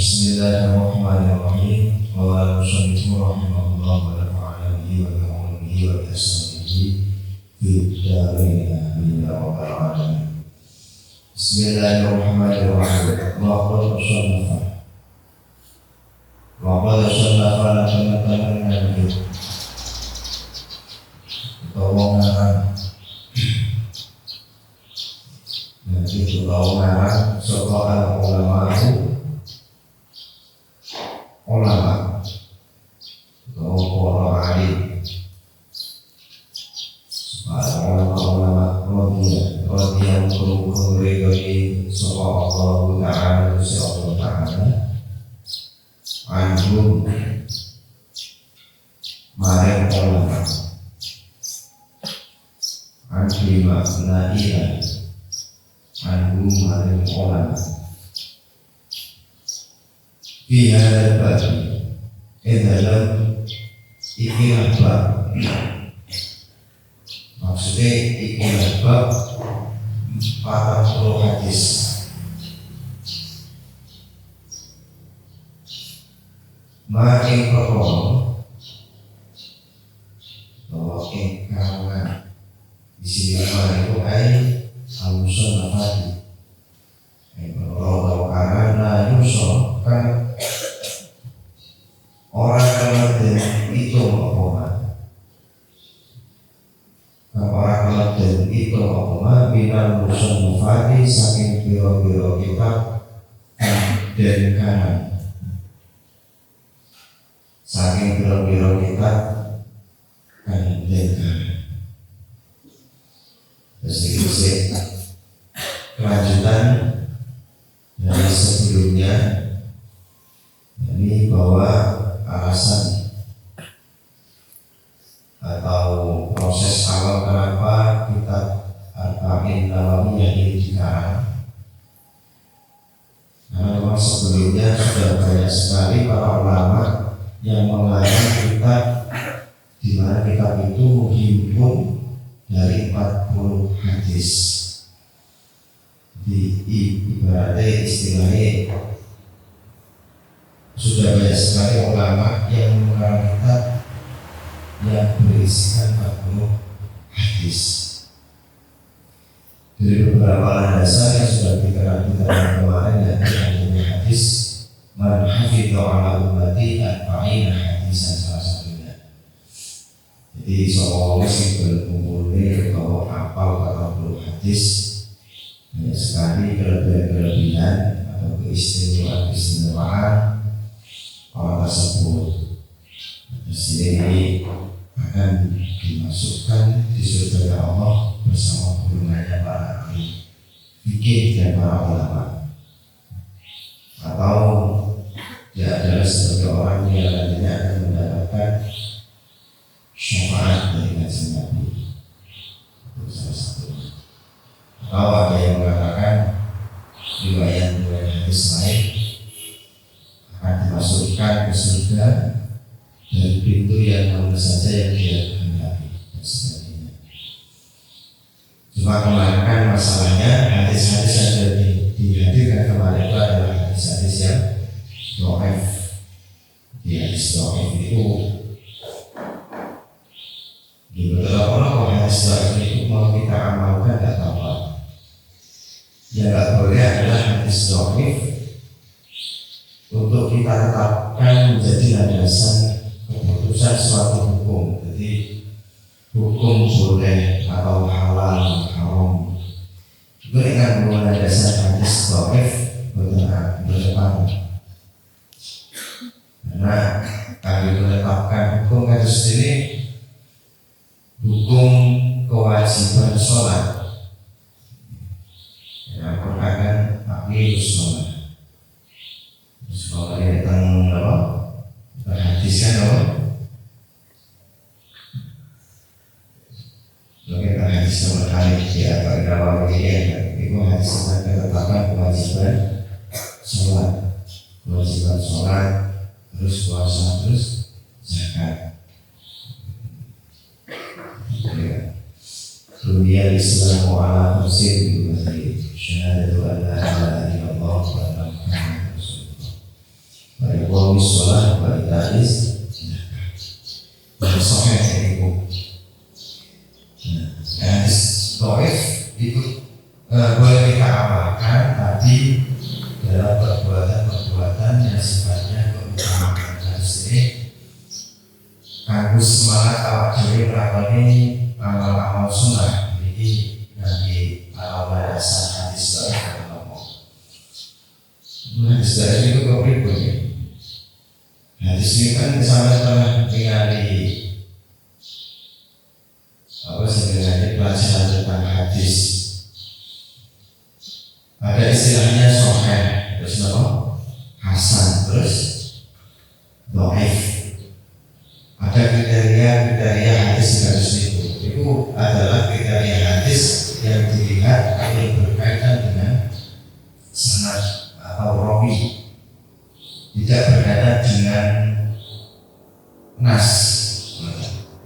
Bismillahirrahmanirrahim. Wa rahimahullah wa nafa'ana bihi wa bi'ulumihi wa bi'asnabihi fid dharain amin ya rabbal alamin. Bismillahirrahmanirrahim. Wa qad sannafa lana nabi tawongan nanti tawongan sapa ulama atau para alim, para ulama radhiyallahu anhum sallallahu ta'ala anhum marang ulama anti maknailah anhum marang ulama fi hadzal bab dalam ikilah bab, maksudnya ikilah bab 40 hadis. Makin perkara bahwa ingkang di sini itu al-musannaf tadi. Kalau karena Yusuf kan orang kemudian itu apa? Orang kemudian itu apa? Binal musannafati saking biro-biro kitab dan kanan, saking biro-biro kitab dan kanan. Terus dikisih kelanjutan dari sebelumnya, ini bahwa alasan atau proses awal kenapa kitab Arba'in Nawawiyah ini dikarang, karena memang sebelumnya sudah banyak sekali para ulama yang mengarang kitab di mana kitab itu menghimpun dari 40 hadis. Ibaratnya istilahnya sudah banyak sekali ulama yang mengarang kitab yang berisikan 40 hadis. Dari beberapa landasan yang sudah kita kemarin dan adanya hadis man hafidha ala ummati arba'ina hadisan salah satunya. Jadi seolah sih berkumpulnya kalau hafal 40 hadis, banyak sekali kelebihan atau keistimewaan orang tersebut. Terus ini akan dimasukkan di surga Allah bersama golongannya para ahli fikih dan para ulama, atau dia adalah sebagai orang yang nantinya akan mendapatkan syafaat dari kajian Nabi. Itu salah satu. Atau ada yang mengatakan riwayat hadis lain akan dimasukkan ke surga dari pintu yang mana saja yang dia kehendaki dan sebagainya. Cuma kemarin kan masalahnya hadis-hadis yang sudah dihadirkan kemarin itu adalah hadis-hadis yang dhaif. Di hadis dhaif itu di beberapa orang hadis dhaif itu mau kita amalkan tidak apa. Yang tidak boleh adalah hadis dhaif untuk kita tetapkan menjadi landasan keputusan suatu hukum. Jadi hukum boleh atau halal haram juga dengan menggunakan landasan hadis dhaif berdepan. Karena kami menetapkan hukum kasus ini, hukum kewajiban sholat yang merupakan akhir sholat. Sekolah ini tentang apa? Hadisnya apa? Mungkin hadis nomor kali ya atau dalam ini itu hadis tentang ketetapan kewajiban sholat, terus puasa, terus zakat. Dunia Islam ala khamsin bi syahadatu an la ilaha illallah wa anna Muhammadar Rasulullah. iqamis shalah wa itaiz zakat. Sahih itu. Hadis dhaif itu boleh kita amalkan, tapi dalam perbuatan yang sifatnya keutamaan. Hadis ini kanggo semangat awak dhewe nglakoni amal-amal sunnah. Iki nanti alasan hadis dhaif. Hadis dhaif itu kok pripun ya? Hadis ini kan sampai pernah ningali apa sebenarnya pelajaran tentang hadis. Ada istilahnya sahih, terus apa? Hasan, terus dhaif. Ada kriteria hadis harus itu adalah kriteria hadis yang dilihat yang berkaitan dengan sanad atau rawi, tidak berkaitan dengan nas.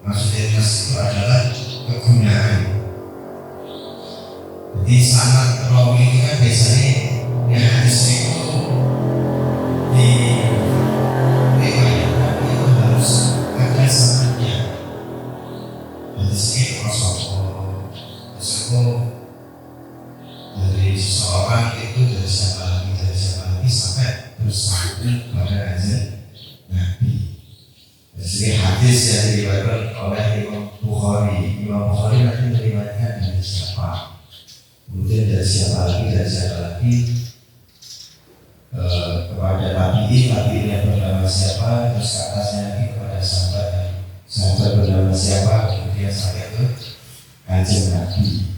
Maksudnya nas itu adalah kegunaan. Jadi sanad rawi itu kan biasanya yang hadis itu diriwayatkan itu harus ada sanadnya. Hadis ini Rasulullah dari seseorang itu dari siapa lagi sampai terus sampai pada azan Nabi. Jadi hadis yang diriwayatkan oleh Imam Bukhari nanti meriwayatkan dari siapa, kemudian dari siapa lagi kepada tabi'in yang bernama siapa, terus ke atasnya lagi kepada sahabat bernama siapa, kemudian sampai ke kanjeng Nabi.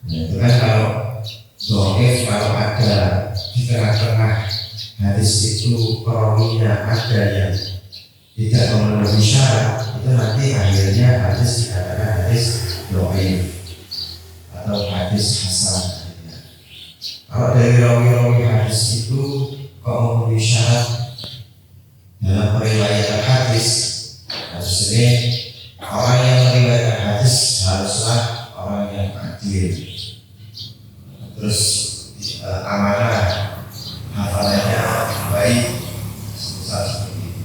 Nah, itu kan kalau dhaif, kalau ada di tengah-tengah hadis itu perawinya ada yang tidak memenuhi syarat, itu nanti akhirnya hadis dikatakan hadis dhaif atau hadis hasan. Kalau dari rawi-rawi hadis itu kok memenuhi syarat dalam periwayatan hadis, harus ini orang yang meriwayatkan hadis haruslah orang yang adil, terus amanah, hafalannya baik, seperti itu.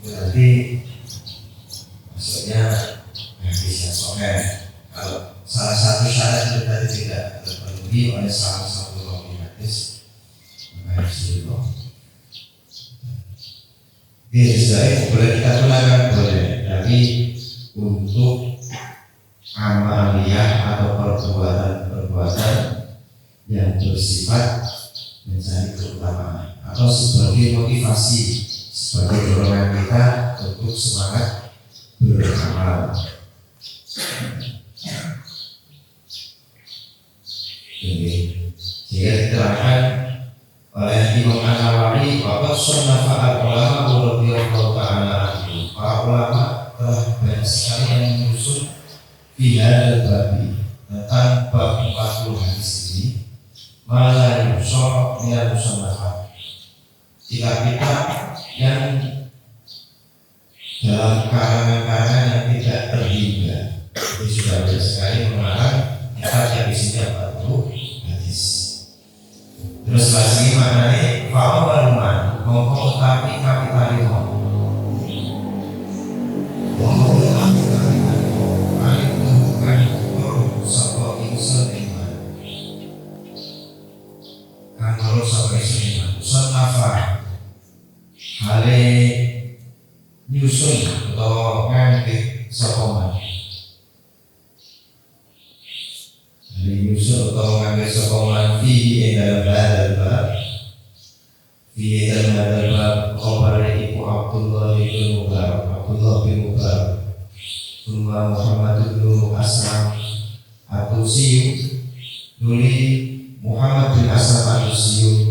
Berarti maksudnya hadis yang sahih. Kalau salah satu syarat itu tadi tidak terpenuhi oleh salah satu rawi hadis, maka hadis itu biasanya boleh kita gunakan, boleh, tapi untuk amaliyah atau perbuatan yang bersifat mencari keutamaan atau sebagai motivasi, sebagai dorongan kita untuk semangat beramal. Jika diterangkan oleh Imam An-Nawawi, waqad sannafa al-ulama radhiyallahu ta'ala anhum. Para ulama telah banyak sekali yang menyusun fi hadzal babi, tentang bab 40 hadis ini, malah yusha min al-musannafat. Kitab-kitab yang dalam karangan-karangan yang tidak terhingga. Ini sudah banyak sekali mengarang kitab yang isinya 40 hadis. Terus lagi maknanya fa'awaluman mongko utawi kapitali hale nyusun atau nganti sokongan, hale nyusun atau nganti sokongan fi dalam bab khabar ibu Abdullah bin Mubarak Summa Muhammad bin Aslam At-Tusi nuli Muhammad bin Aslam At-Tusi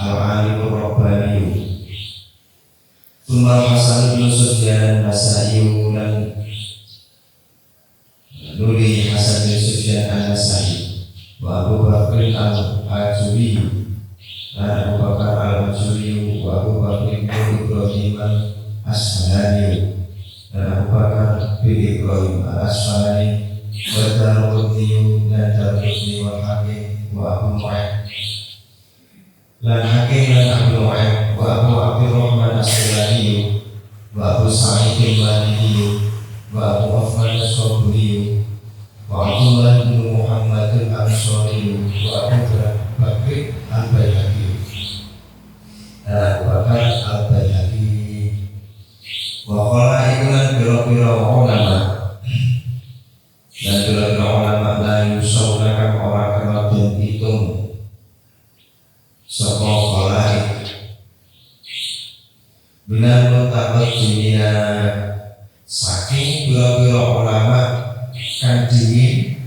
Al-Alimur Rabbani Summa Hasan bin Sufyan An-Nasai dan nuli Hasan bin Sufyan An-Nasai wa Abu Bakr Al-Ajuri dan Abu Bakar Al-Ajuri wa Abu Bakr bin Ibrahim Al-Asfahani dan Abu Bakar bin Ibrahim Al-Asfahani wa Darqutni dan Darqutni wa Hakim wa Abu Mu'ayyid lan Hakim lan Abu Nu'aim wa Abu Abdurrahman As-Sulami wa Abu Sa'id Al-Maliki wa Abu Uthman As-Saburi wa Abdullah bin Muhammad Al-Ansari wa Abu Bakr Al-Baihaqi dan Abu Bakar Al-Baihaqi wa qala ikulan biro-biro ulama dan biro-biro ulama la yusawnakan orang kenal dan hitung sapa qalaik bilan mutabat dunia saking biro-biro ulama kan dingin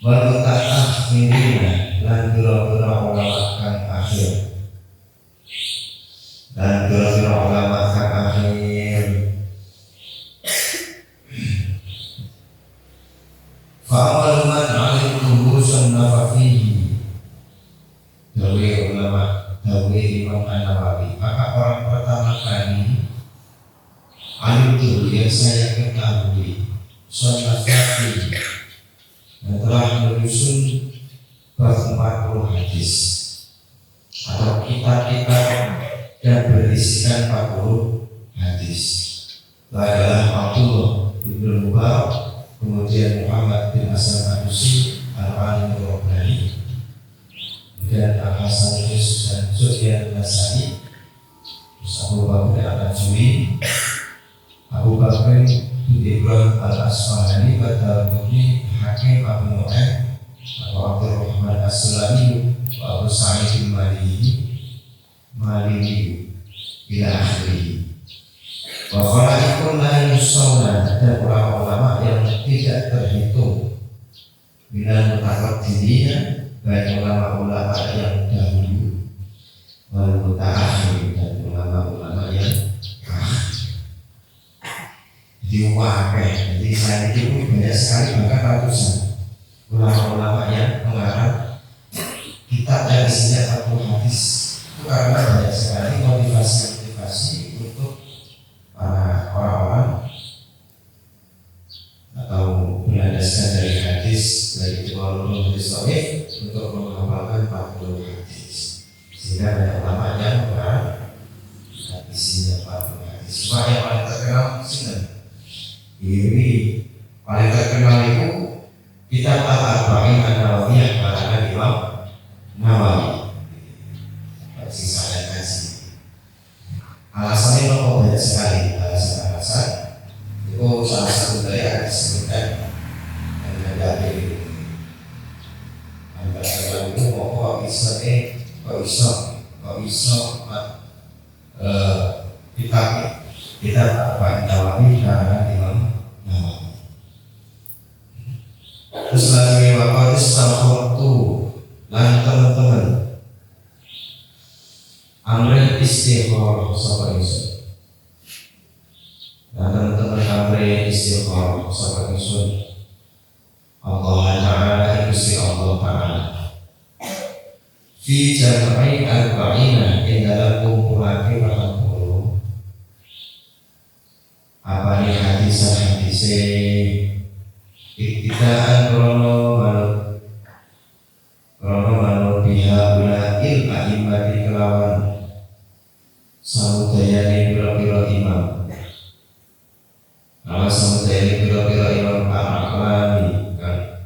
wal mutaakhirina lan biro-biro ulama kan akhir dan biro-biro ulama kan akhir fa'amal man alim sunnah fihi dawe ulama dawe Imam An-Nawawi maka orang pertama kali alim itu yang saya ketahui sunnah fihi yang telah menyusun bab 40 hadis atau kitab-kitab yang berisikan 40 hadis adalah Abdullah bin Mubarak, kemudian Muhammad bin Hasan Al-Anusi, Al-Alim Al-Rabbani, kemudian Al-Hasan Yusuf dan Sufyan Al-Nasai, Abu Bakr Al-Ajuri, Abu Bakr bin Ibrahim Al-Asfahani, Badal-Qudni, Hakim Abu Nu'aim, Abu Abdurrahman As-Sulami, Abu Sa'id Al-Maliki ila akhirih. Wa khalaikun la yusawna dan ulama-ulama yang tidak terhitung bila mutaqaddimina baik ulama-ulama yang dahulu wal mutaakhir dan ulama-ulama yang akhir. Diwakil, jadi saya itu banyak sekali bahkan ratusan ulama-ulama yang mengarang kitab yang isinya 40 hadis itu karena banyak sekali motivasi-motivasi untuk para orang-orang atau berlandaskan dari hadis dari itu ulumul hadis untuk menghafalkan 40 hadis sehingga banyak ulama yang mengarang isinya 40 hadis. Cuma yang paling terkenal ini paling terkenal itu kitab Al-Arba'in An-Nawawiyah karangan Imam Nawawi. Versi saya kasih. Alasannya memang banyak sekali alasan itu salah satu dari yang disebutkan dan dari antara itu kok bisa kita Al-Arba'in Nawawi karangan Imam Nawawi. Terus lagi waktu waktu lan teman-teman amril istighfar sabar isun dan teman-teman amril istighfar sabar isun Allah Ta'ala ikusi Allah Ta'ala fi jam'i al-ba'ina yang dalam kumpulan kebatan puluh apa nih hadis-hadisnya iktidaan krono manut biha ula'il a'immati kelawan samudayani biro-biro imam samudayani biro-biro imam al-aklami kan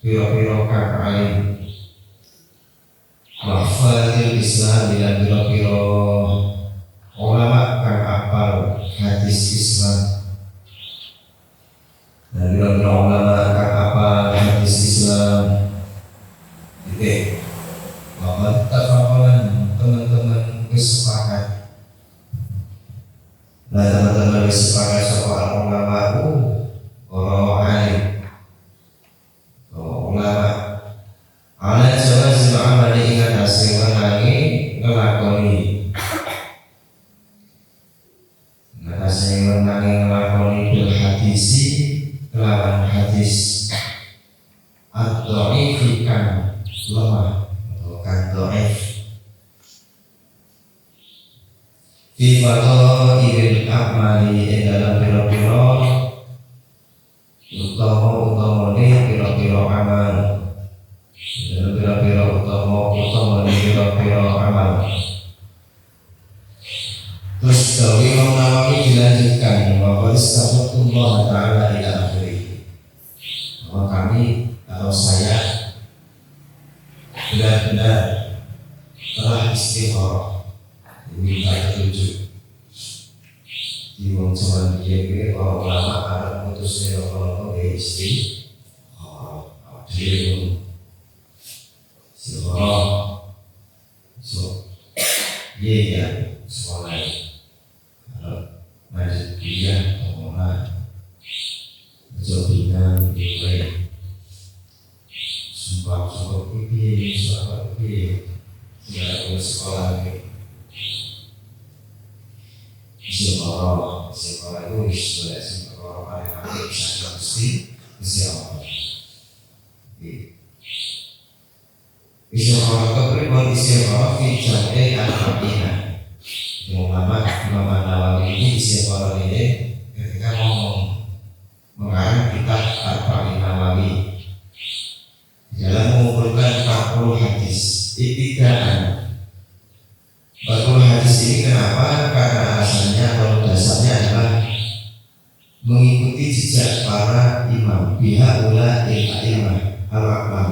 biro-biro kakain wafadil Islam dan biro-biro ulama kang apal hadis Islam dan biro-biro ulama kang apal hadis Islam. Oke, bahwa teman-teman bersepakat dan teman-teman bersepakat soal ulama orang alim ulama ala jawaz amali ingat hasil menangi ngelakoni bil hadisi kelawan hadis ad-dha'ifikan lemah atau kan-dhaif fi fadhailil a'mali dalam pira-pira utama-utamane pira-pira amal kami atau saya benar-benar telah istikharah minta petunjuk di wong zaman biyen para ulama arep mutusne apa-apa ke istri dia istikharah so ya sekolah masih kuliah atau mana jobingan di sumpah pipi ya sekolah ini sekolah itu sudah sekolah paling akhir bisa mesti siapa sekolah kepribadian sekolah fitrah al-Fatihah. Imam Nawawi ini sekolah ini ketika ngomong mengarang kitab Arba'in Nawawi dalam mengumpulkan 40 hadis ibtidaan. 40 hadis ini kenapa? Karena alasannya atau dasarnya adalah mengikuti jejak para imam bihaula il-a'imah al-a'lam,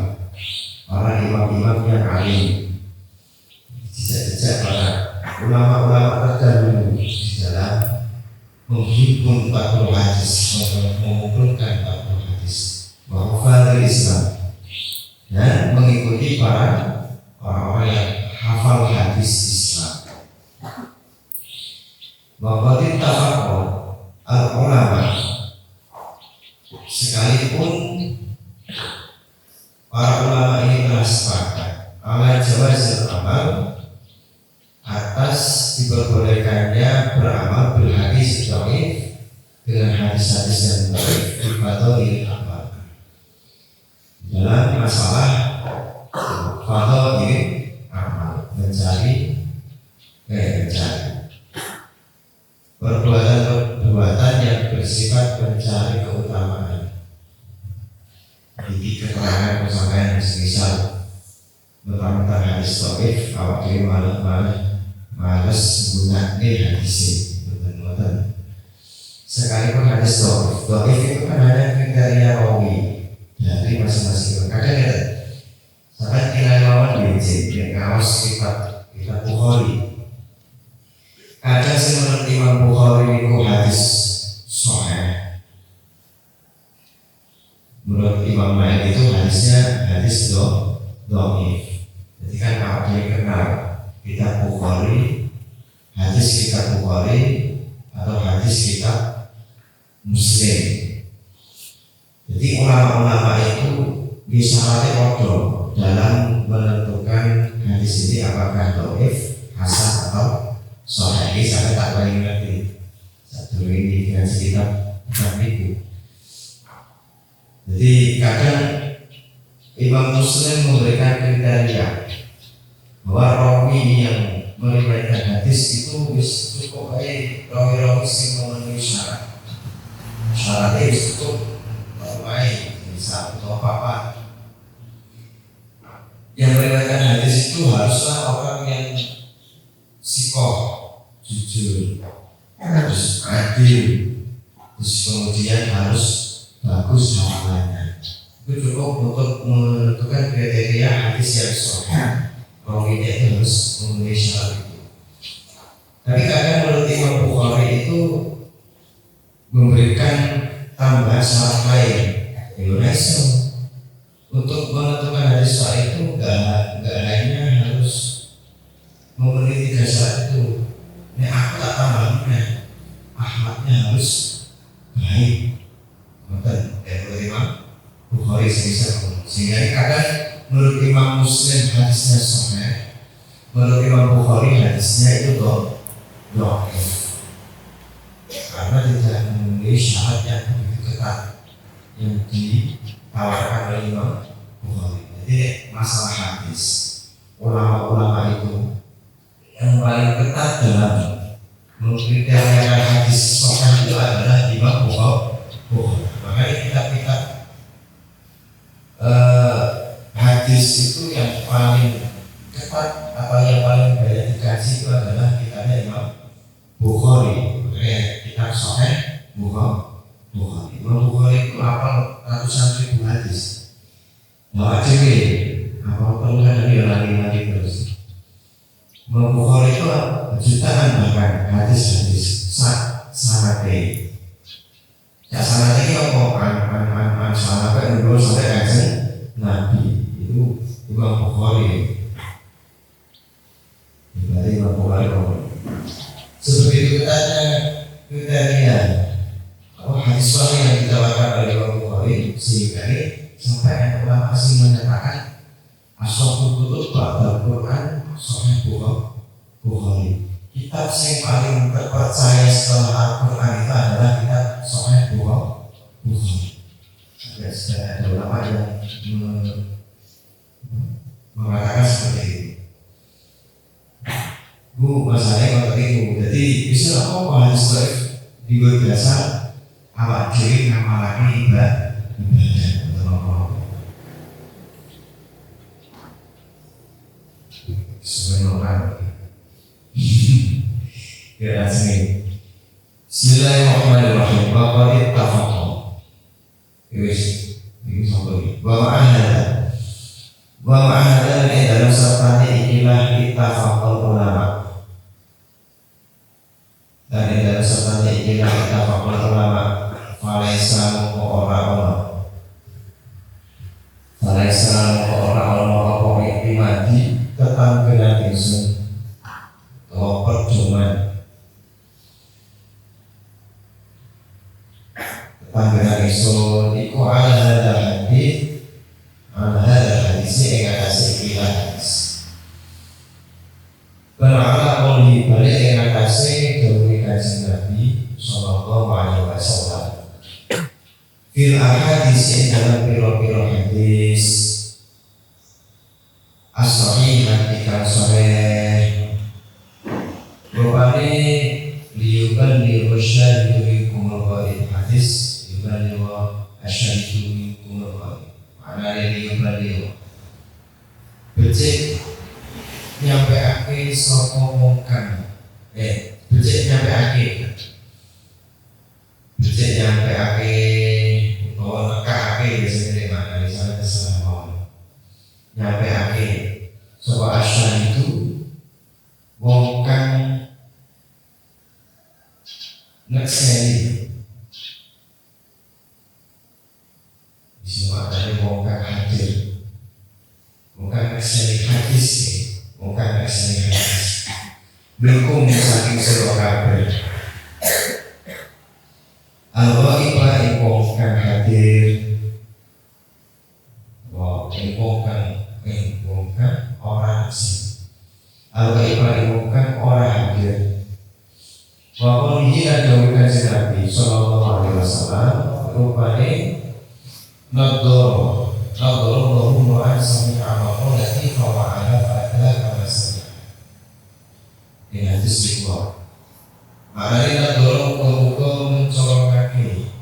para imam-imam yang alim, jejak-jejak para ulama-ulama terdahulu di dalam menghimpun 40 hadis, mengumpulkan 40 hadis wafal Islam dan mengikuti para orang-orang yang hafal hadis Islam. Waqad tafaqqa al-ulama, sekalipun para ulama ini telah sepakat ala jawazil amal, atas diperbolehkannya beramal berhadis dhaif dengan hadis-hadis yang dhaif fadhail amal dalam masalah fadhail amal, mencari perbuatan yang bersifat mencari keutamaan. Jadi keterangan persangkaan semisal mentang-mentang hadis dhaif awak dhewe males gunane hadis betul-betul. Sekalipun hadis dhaif itu kan hanya kriteria rawi dari masing-masing. Kadang ya sampai tinggal lawan di yang ngawas kita Bukhari. Kadang sih menurut Imam Bukhari itu hadis sahih. Menurut Imam Malik itu hadisnya hadis dhaif. Jadi kan kalau dia kenal kitab Bukhari, hadis kitab Bukhari atau hadis kitab Muslim. Jadi ulama-ulama itu disyaratkan kodoh dalam menentukan hadis ini apakah dhaif, hasan atau sahih. Ini saya tak paling ngerti. Satu ini dengan kitab itu. Jadi kadang Imam Muslim memberikan kriteria bahwa rawi yang meriwayatkan hadis itu cukup baik, rawi-rawi yang memenuhi syarat. Syaratnya cukup baik, bisa atau apa. Yang meriwayatkan hadis itu haruslah orang yang sikoh, jujur, harus adil, terus kemudian harus bagus hafalannya. Itu cukup untuk menentukan kriteria hadis yang sahih. Rawinya itu harus memenuhi syarat itu. Tapi kadang menurut Imam Bukhari itu memberikan tambahan syarat lain. Indonesia untuk menentukan hadis sahih itu enggak hanya harus memenuhi 3 syarat itu. Ini aku tak tambahnya, Ahmadnya harus baik. Betul, menurut Imam Bukhari sehingga kadang menurut Imam Muslim hadisnya sahih, menurut Imam Bukhari hadisnya itu dhaif karena tidak memenuhi syarat yang begitu ketat yang ditawarkan oleh Imam Bukhari. Jadi masalah hadis, ulama-ulama itu yang paling ketat dalam mengkriteriakan hadis sahih itu adalah Imam Bukhari. Makanya kitab-kitab hadis itu yang paling ketat atau yang paling banyak dikaji itu adalah kitabnya Imam Bukhari. Makanya kitab sahih Bukhari. Imam Bukhari itu hafal ratusan ribu hadis. Nah, jadi apa perlu ada lagi terus. Imam Bukhari itu jutaan bahkan hadis-hadis sangat baik. Ya sangat ini apa sampai dulu sampai kajian Nabi itu Imam Bukhari. Berarti Imam Bukhari seperti itu kita lihat hadis yang ditawarkan oleh Imam Bukhari sehingga ini sampai ulama asing menyatakan asal kutub ba'dal Quran Sahih Bukhari. Kitab yang paling terpercaya setelah Al-Quran itu adalah kitab Sahih Bukhari. Ada ulama yang mengatakan seperti itu. Bu, masalahnya kalau itu, jadi bisa apa hadis sahih di biasa awak diri ngamalake ibadah. Sebenarnya ya sini. Bismillahirrahmanirrahim. Wa qad tafaqqa. Ini sampai. Wa ma'ana dalam sertanya ikilah ittafaqal ulama. Dan dalam sertanya ikilah ittafaqal ulama. Falaisa orang-orang. Falaisa orang-orang apa iktimadi ketanggelan insun atau perjuangan ketanggelan insun iku ala hadis ini yang ada sekilas hadis berala oleh balik yang ada dari kajian Nabi Sallallahu Alaihi Wasallam fil ahadis dalam piro-piro hadis as-sahih ketika sahih rupane liyuban lirusyad minkumul ghaib hadis yuban liwa asyadu minkumul ghaib mana liyuban liwa becik nyampeake sapa mungkang becik nyampeake utawa nekake biasanya mana misalnya kesalahan nyampeake sapa asyad itu wong kang nekseni isimatane wong kang hadir wong kang nekseni hadis wong kang nekseni hadis belum saking sira kabeh al-ghaibah wong kang hadir wong kang ora nekseni al-ghaibah wong kang ora hadir. Walaupun ini ada kajian Nabi Sallallahu Alaihi Wasallam rupanya nador bahwa sami amal nanti bahwa ada pada kawasan ini hadis dikeluar. Maknanya nador muka mencolok kaki.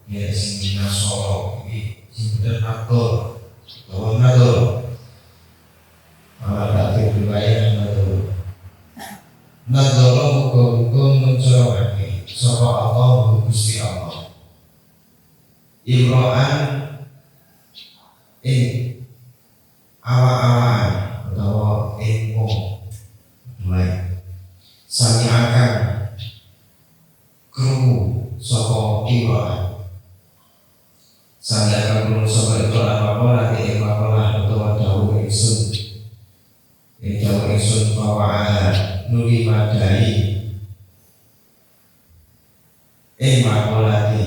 Ya sini nasoro ini benar nador bahwa nador malah tak riwayat nador. Nadoro muka-muka mencorongake sapa Allah Gusti Allah Imro'an awa-awaan utawa wong mulai sami akan krungu sapa Imro'an sami akan krungu sapa Imro'an apa nanti Imro'an utawa dawuh ingsun bahwa nuli madai makolati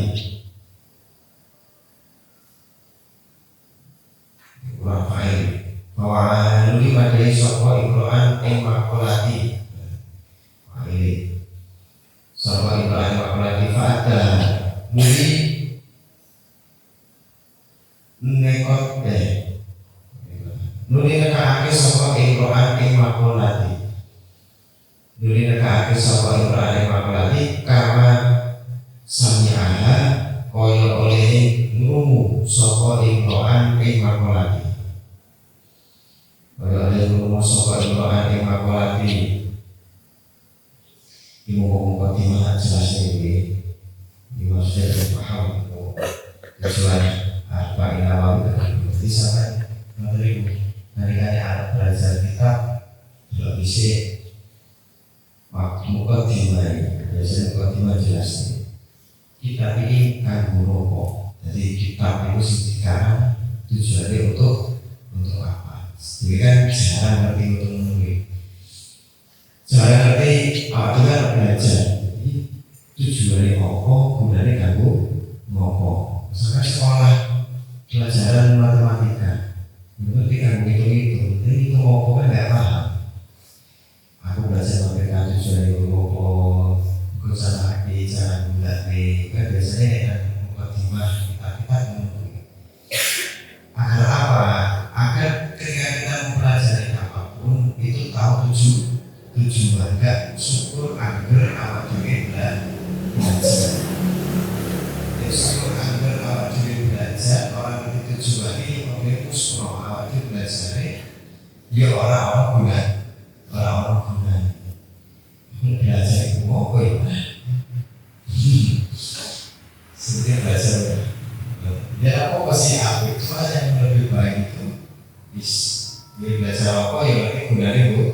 wafail bahwa nuli madai sapa Imro'an makolati sapa Imro'an makolati fa'ada nuli nekot nuli nekake sapa Imro'an makolati Nuli nekake sapa Imro'an makolati kama sami'aha kaya oleh ngrungu sapa Imro'an makolati kaya oleh ngrungu sapa Imro'an makolati muka-muka timah jelas ini maksudnya paham kecuali apa Jadi sampai menurut hari-hari anak belajar kitab tidak bisa muka dimai, biasanya muka dimai jelas nih. Kitab ini kanggo rokok. Jadi kitab itu sekarang tujuannya untuk apa? Jadi kan jarang ngerti untuk menulis, jarang ngerti apa kan belajar. Jadi tujuannya apa? Gunanya kanggo ngopo? Misalkan sekolah pelajaran matematika, ngerti kanggo hitung-hitung, jadi itu ngopo kan nggak paham. Aku belajar matematika tujuannya ngopo? Gue cara lagi cara bulat nih, kan biasanya kan mukadimah kita menunggu. Agar apa? Agar ketika kita mempelajari apapun itu tahu tujuan, gak syukur angger awak dhewe belajar. Ya syukur angger awak dhewe belajar, orang itu tujuan ini mobil musno awak dhewe belajar. Ya orang guna. Belajar itu mau apa ya? Sebenarnya belajar ya apa sih aku itu aja yang lebih baik itu dia belajar apa ya nanti gunanya bu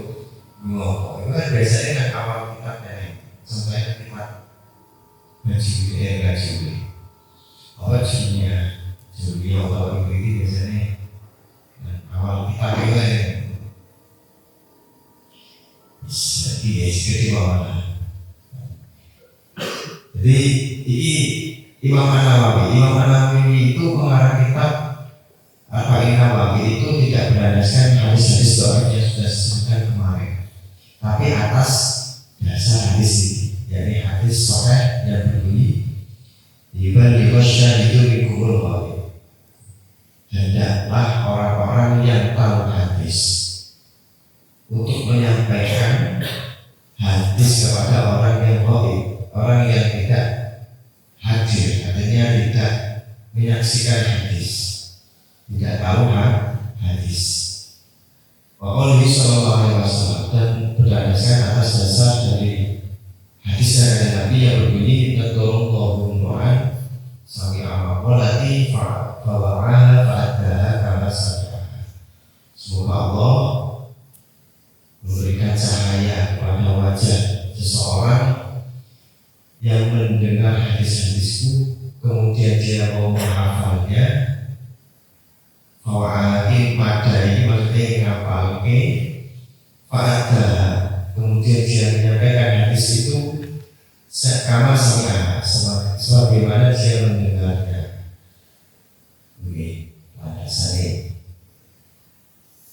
ngopo itu kan biasanya kan awal kita dari sampai nikmat ngaji apa juli atau ini biasanya awal kita juga ya. Jadi seperti mana? Jadi ini Imam An-Nawawi itu mengarang kitab Arba'in Nawawi itu tidak berdasarkan hadis-hadis doa yang sudah disebutkan kemarin, tapi atas dasar hadis ini, yakni hadis sahih yang berbunyi Ibn itu dikubur wali. Hendaklah orang-orang yang tahu hadis untuk menyampaikan hadis kepada orang yang wali, orang yang tidak hadir, artinya tidak menyaksikan hadis, tidak tahu hadis. Wallahi sallallahu alaihi wasallam, dan berdasarkan atas dasar dari hadis dari Nabi yang berbunyi tentang Tuhan sami amawalati fa'ala fa'adaha kama sadaqah. Semoga Allah memberikan cahaya pada wajah seseorang yang mendengar hadis-hadisku, kemudian dia mau menghafalnya. Fa'alatin pada ini maksudnya ngapalke, pada kemudian dia menyampaikan hadis itu kama sebagaimana dia mendengarnya. Oke, pada saya.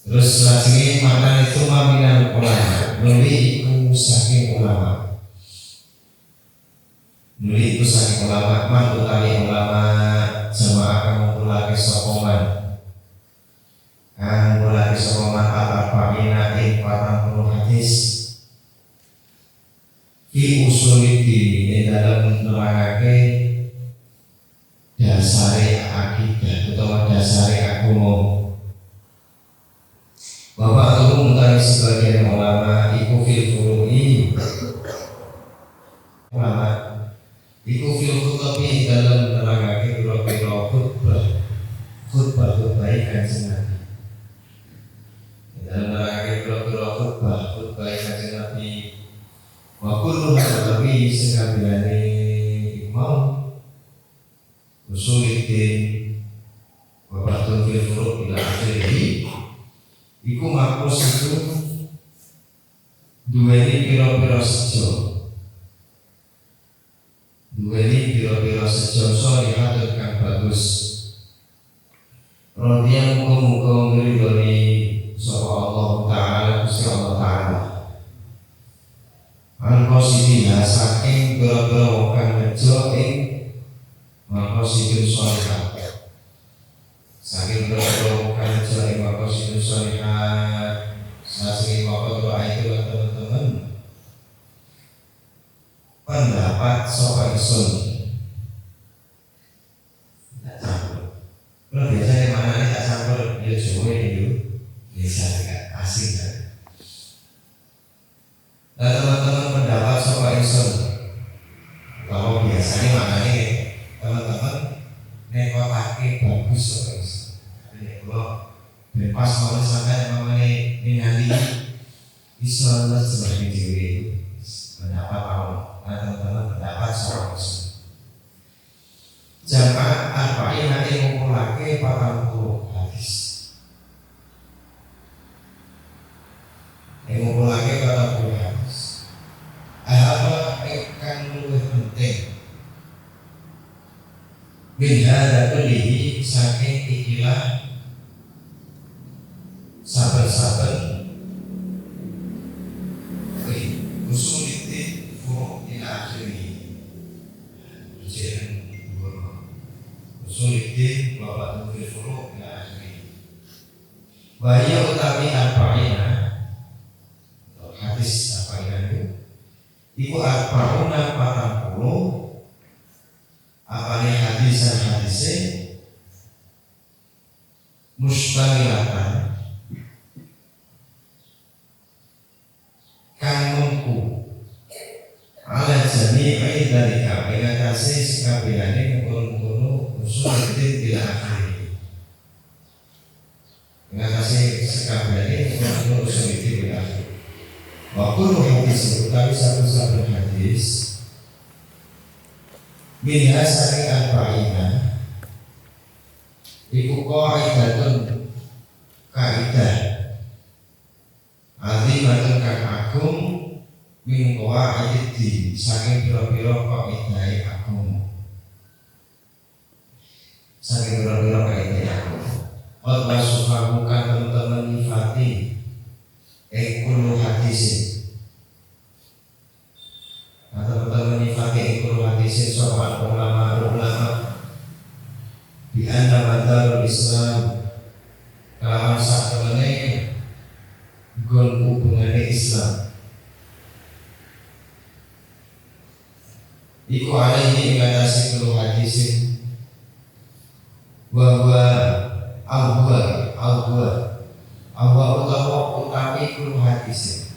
Terus selanjutnya makna itu maminan ulama, nuli itu saking ulama. Nuli itu saking ulama, man utawi ulama jamaah kamu sokoman. Kang mulai sokoman al-arba'ina ing 40 hadis. Fi usulidin dalam nerangake dasare akidah utawa dasare agama. Bapak Tuhan mengetahui sebagian ulama iku fil furu'i ulama iku fil kutubi dalam menerangake biro-biro khutbah kanjeng Nabi, dalam menerangake biro-biro khutbah kanjeng Nabi. Wa kullu hadawi sekabehane imam usulidin Bapak Tuhan fil furu'i ila akhirih iku makus itu duweni piro-piro sejo, solihatun kang bagus. Rodiyan muka-muka ngeridoni sapa Allah Ta'ala, Gusti Allah Ta'ala. Al-Qasidina saking piro-piro wong kang nejo ing maqasidun sholihat. Saking piro-piro wong kang nejo ing maqasidun sholihat. Saking waktu doa itu teman-teman pendapat sopan sun. Tak campur. Kalau biasanya mana nih tak campur dia Jawa itu bisa tidak asing kan. Dan teman-teman pendapat sopan sun. Kalau biasanya mana nih teman-teman nekotake bagus sopan sun. kalau bebas malah sampai mengenai ningali bisa sebagai diri pendapat teman-teman pendapat seorang Islam. Jamaah arba'in nanti ngumpulake 40 hadis. Ngumpulake 40 hadis. Apa yang lebih penting? Bihada kulihi saking ikilah sabar-sabar usuliti furu ila akhiri usuliti bapak nufil furu ila akhiri bahaya utami arba'ina hadis arba'ina itu arba'una 40 apane hadis-hadisnya mustamilatan kang mengku ala jami'i dari aplikasi sekabehane mengkono-mengkono usul tidak akhir mengatasi sekabehane mengkono usul tidak akhir waktu hadis utawi satu-satu hadis minha saking arba'ina iku qaidatun kaidah azimatun kang agung min qawaidid saking pira-pira kaidah agung saking pira-pira kaidah agung qad wasufahu kan teman-teman nifati kullu hadisin teman-teman nifati kullu hadisin soal ulama di anna madarul Islam kalawan sakmene gon hubungane Islam iku alaihi ingatasi kullu hadisin bahwa Allah utawi kullu hadisin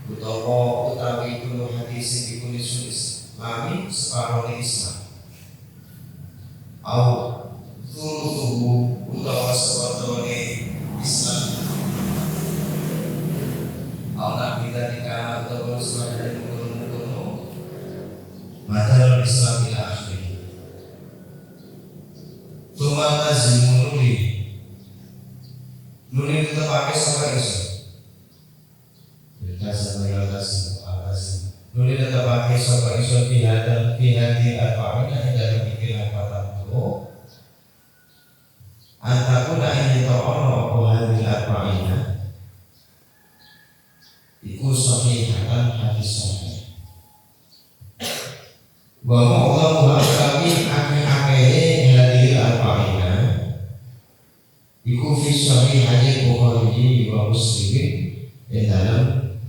utawi kullu hadisin iku nisul Islami separuh Islam au thuluhu utawa sepatone Islam au nabi dalika utawa sebagai mengkono madal Islam ila akhir tuma tazimu nuli kita pakai sama isu berdasar dari atas nuli kita pakai sama isu pihadi arba'in yang dalam pikiran antakuna ini ta'ala hadil arba'ina iku sahihatan hadis sahih wa ma'udhamu ha'kami akeh-akeh hadil arba'ina iku fi sahih hadil Bukhari wa Muslim dalam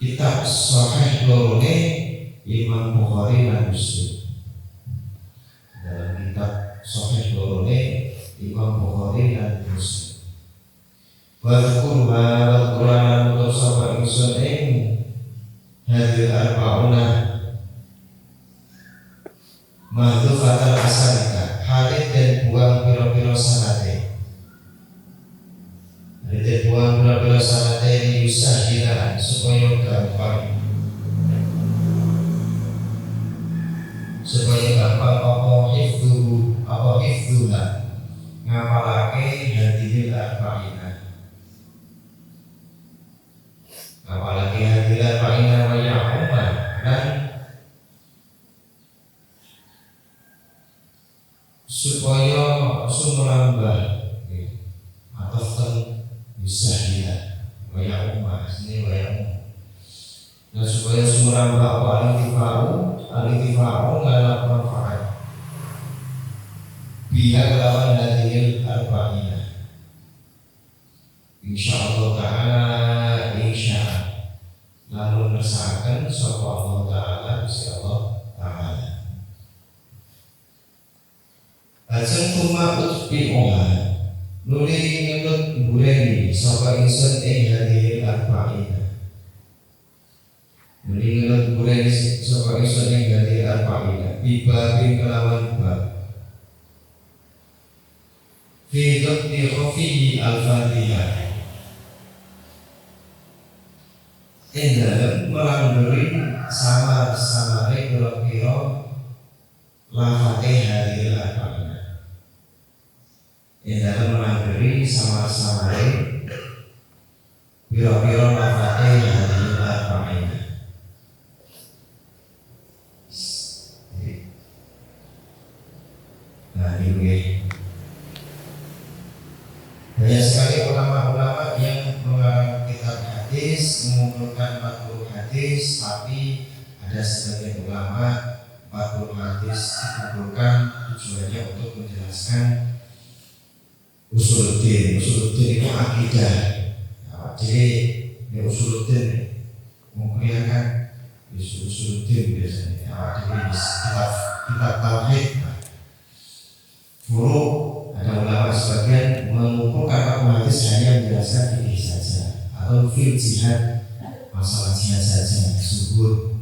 kitab sahih lorone Imam Bukhari dan Muslim dalam kitab sahih lorone Imam Bukhari dan Muslim. Wadkurha wadkurana mutasabah insun ing hadil arba'una mahdhufatal asalika halid dan buang pira-pira sanate halid dan buang pira-pira sanate yusahilan supaya gampang apa hifdzulah ngapalake hadil arba'ina ngapalake hadil arba'ina wa ya'umma dan supaya sumrambah atau bisa dia wa ya'umma ini wa ya'umma dan supaya sumrambah apa al-intifa'u ngalap manfaat biha kelawan hadil arba'ina insyaallah ta'ala insyaallah lalu ngersakan sapa Allah ta'ala insyaallah ta'ala ajeng tuma utbi'uha nuli ngenut bureni sapa insun ing hadil arba'ina nuli ngenut bureni sapa insun ing hadil arba'ina bibabin kelawan bab fi dhikri khafiyi al-Fatihah. Dalam melanggeri sama kira-kira lafate hari al-Fatihah. Dalam melanggeri sama kira-kira lafate hari al-Fatihah. Nah ini banyak sekali ulama-ulama yang mengarang kitab hadis, mengumpulkan 40 hadis, tapi ada sebagian ulama 40 hadis dikumpulkan tujuannya untuk menjelaskan usuluddin. Usuluddin itu akidah. Jadi usuluddin memperlihatkan usuluddin biasanya. Jadi kitab tauhid. Furu ada ulama sebagian mengumpulkan 40 hadis hanya menjelaskan fikih saja atau fil jihad, masalah jihad saja, zuhud,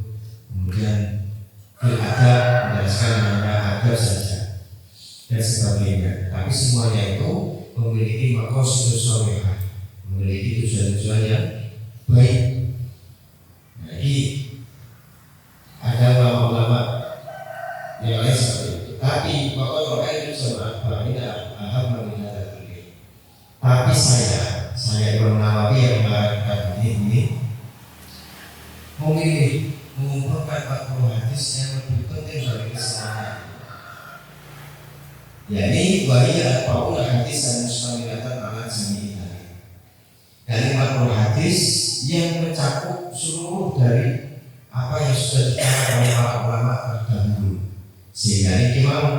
kemudian fil adab menjelaskan hanya adab saja dan sebagainya. Tapi semuanya itu memiliki maqasidus shalihah, memiliki tujuan-tujuan yang baik. Jadi ada ulama-ulama yang lain seperti itu. Tapi pokoknya itu sama tidak paham mengenai ini. Tapi saya Imam Nawawi yang mengarangkan ini memilih mengumpulkan 40 hadis yang lebih penting dari semuanya. Yani wahia al-qaul hadis dan mustamilatan ala jami'in. Dari 40 hadis yang mencakup seluruh dari apa yang sudah dikatakan oleh para ulama terdahulu. Sehingga ini mau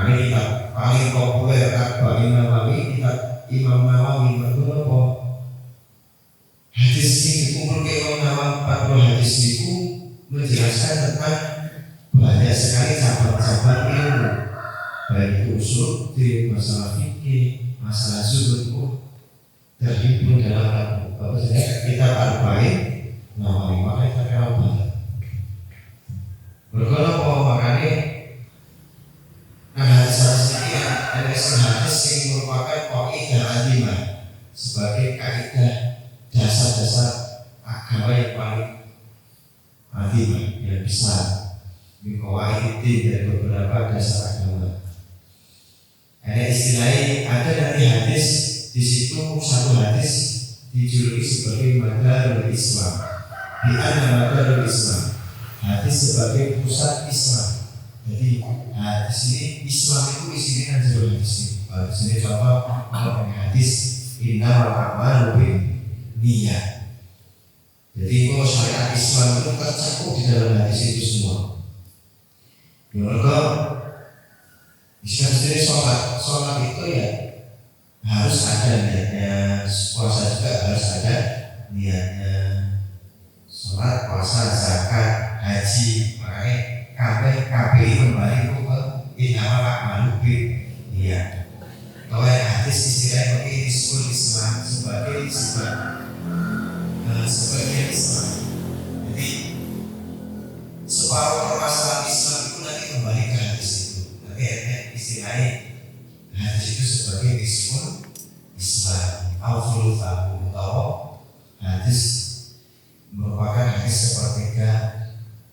ini kitab paling populer bagi Nawawi, kitab Imam Nawawi berapa hadis ini dikumpul ke Imam Nawawi 40 hadis itu menjelaskan tentang banyak sekali cabang-cabang ilmu, baik itu usul di masalah fikih, masalah zuhud, terhimpun dalam kitab Arba'in Nawawi. Maka kita kenal banget. Berkala bahwa makanya hadis ini ada hadis yang merupakan kaidah azimah sebagai kaidah dasar-dasar agama yang paling azimah yang besar. Mengkawaid dari beberapa dasar agama. Ada istilahnya, ada nanti hadis di situ satu hadis dijuluki sebagai madarul Islam. Di antara madarul Islam. Hadis sebagai pusat Islam. Jadi hadis ini Islam itu isinya adalah hadis ini. Hadis ini contoh hadis innamal a'malu binniyat. Jadi kalau syariat Islam itu tercakup di dalam hadis itu semua. Maka Islam sendiri sholat itu ya harus ada niatnya, puasa juga harus ada niatnya. Sholat, puasa, zakat, haji, makanya kabeh kembali ke innamal a'malu binniyat. Kalau yang hadis istilahnya ini disebut Islam sebagai Islam, sebagai Islam. Jadi separuh permasalahan Islam itu nanti kembali ke hadis itu. Nanti istilahnya hadis itu sebagai disebut Islam. Al-Furul atau hadis merupakan hadis sepertiga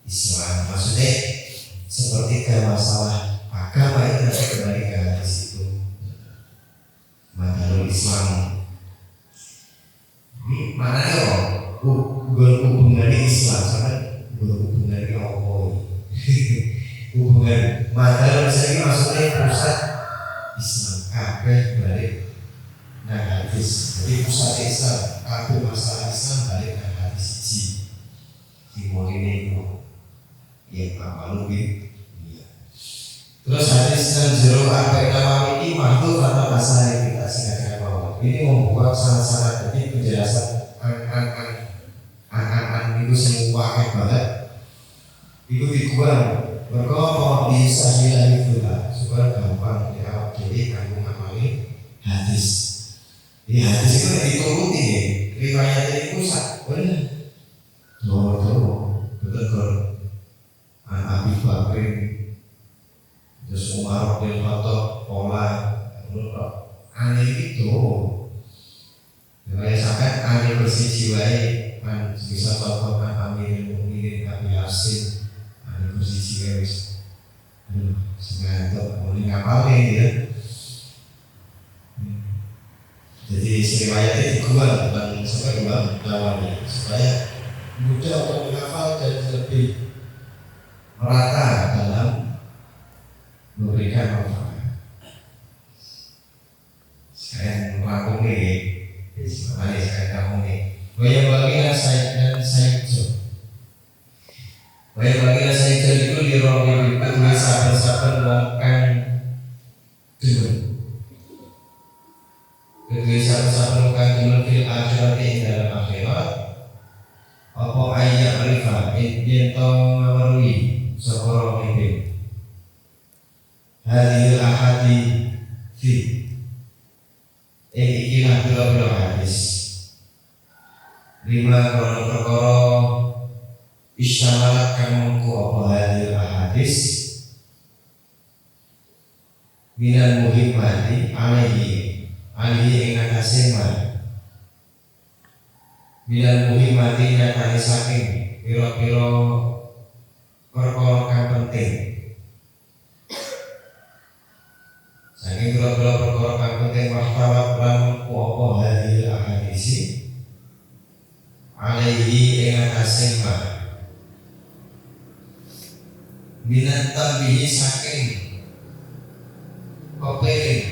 Islam. Maksudnya sepertiga masalah agama itu nanti kembali ke hadis itu. Madarul Islam. Ini mana ya? Hubungan Islam sama hubungan Allah. Hubungan madarul Islam ini maksudnya pusat Islam. Kabeh balik nah hadis. Jadi pusat Islam, kabeh masalah Islam balik ke hadis siji. Timur ini yang apa lebih. Terus hadis dan jero Arba'in Nawawi ini makhluk atau masalah yang kita singkatkan bawah. Ini membuat sangat-sangat penting penjelasan itu semua pakai banget. Itu dibuang berkoma di sahilah itu lah supaya gampang dijawab. Jadi kamu ngamali hadis. Di hadis itu dituruti ya. Riwayatnya itu benar. Betul. Abi Bakrin terus Umar bin Khattab pola kok aneh itu. Kayak sampai aneh bersih jiwai kan bisa tontonan Amirul Mukminin Abi Hasim aneh bersih jiwai sengaja mau ngapalin ya. Jadi riwayatnya digual bukan sampai dua lawannya supaya mudah untuk menghafal dan lebih merata dalam memberikan manfaat. Sekalian melakon ini, makanya sekalian kamu ini. Waya bagilah saya dan saya itu. Waya bagilah saya itu di roh itu sabar-sabar melakukan dulu. Kedua sabar-sabar melakukan dulu fil akhirat dalam akhirat. Apa ayat rifat yang tahu memerui seorang pemimpin. Hadil ahadi fi ikilah bila hadis 5 perkara isyarat kamu ku apa hadil ahadis minal muhimmati alaihi ingatasi minal muhimmati nyatani saking piro-piro perkara kang penting. Saking piro-piro perkara kang penting wahtawat lan apa hadil ahadisi alaihi ingatasi minat tambihi saking pepeling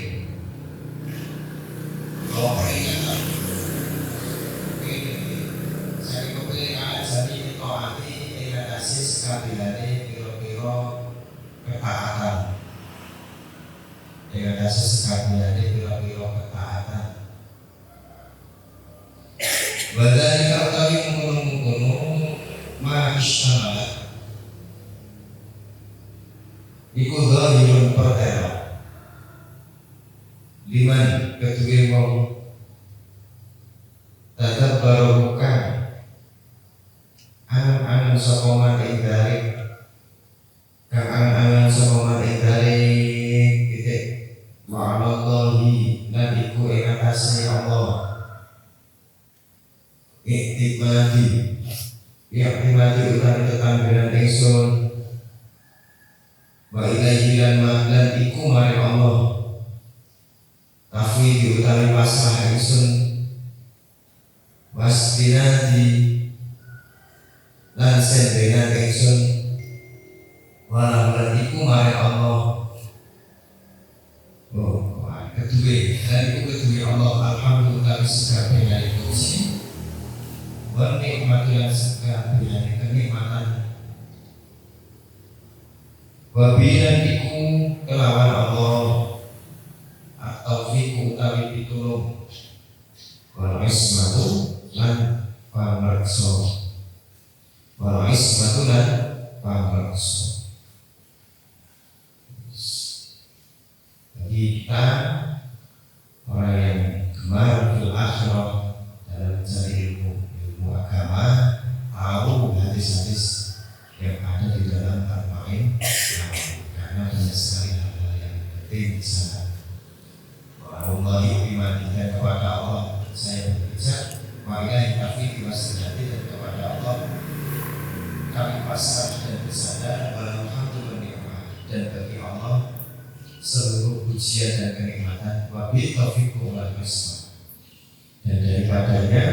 peringatan saking pepeling jadi taati ingatasi sekabehane piro-piro ketaatan ingatasi sekabehane piro-piro ketaatan. Wadali kautawi mengkono-mengkono ma'isyarat iku dhahirun pertera liman kedua wong tetap barukan angan-angan sokoman indari kang angan-angan sokoman indari titik wa'alallahi dan iku ingatasi Allah iktimadi utama tetangganan ingsun wa ilaihi lan iku mari Allah tafwid utami pasrah ingsun wastinadi lan sendena ingsun wa lan iku mari Allah kedua dan iku kedua Allah alhamdulillah sekabehane puji wa nikmatulan sekabehane kenikmatan wabilan iku kelawan Allah at-taufiq utawi pitulung wal ismatu lan pamreksa wal ismatu lan pamreksa. Jadi kita orang yang gemar fil akhirah dalam mencari ilmu agama tahu hadis-hadis yang ada di dalam Al-Ma'in karena banyak sekali hal-hal yang penting di sana. Allah imankan kepada Allah saya bekerja maka tapi diwastilati dan kepada Allah kami pasrah dan bersandar alhamdulillah dan bagi Allah seluruh pujian dan kenikmatan wabil taufiq wal hikmah dan daripadanya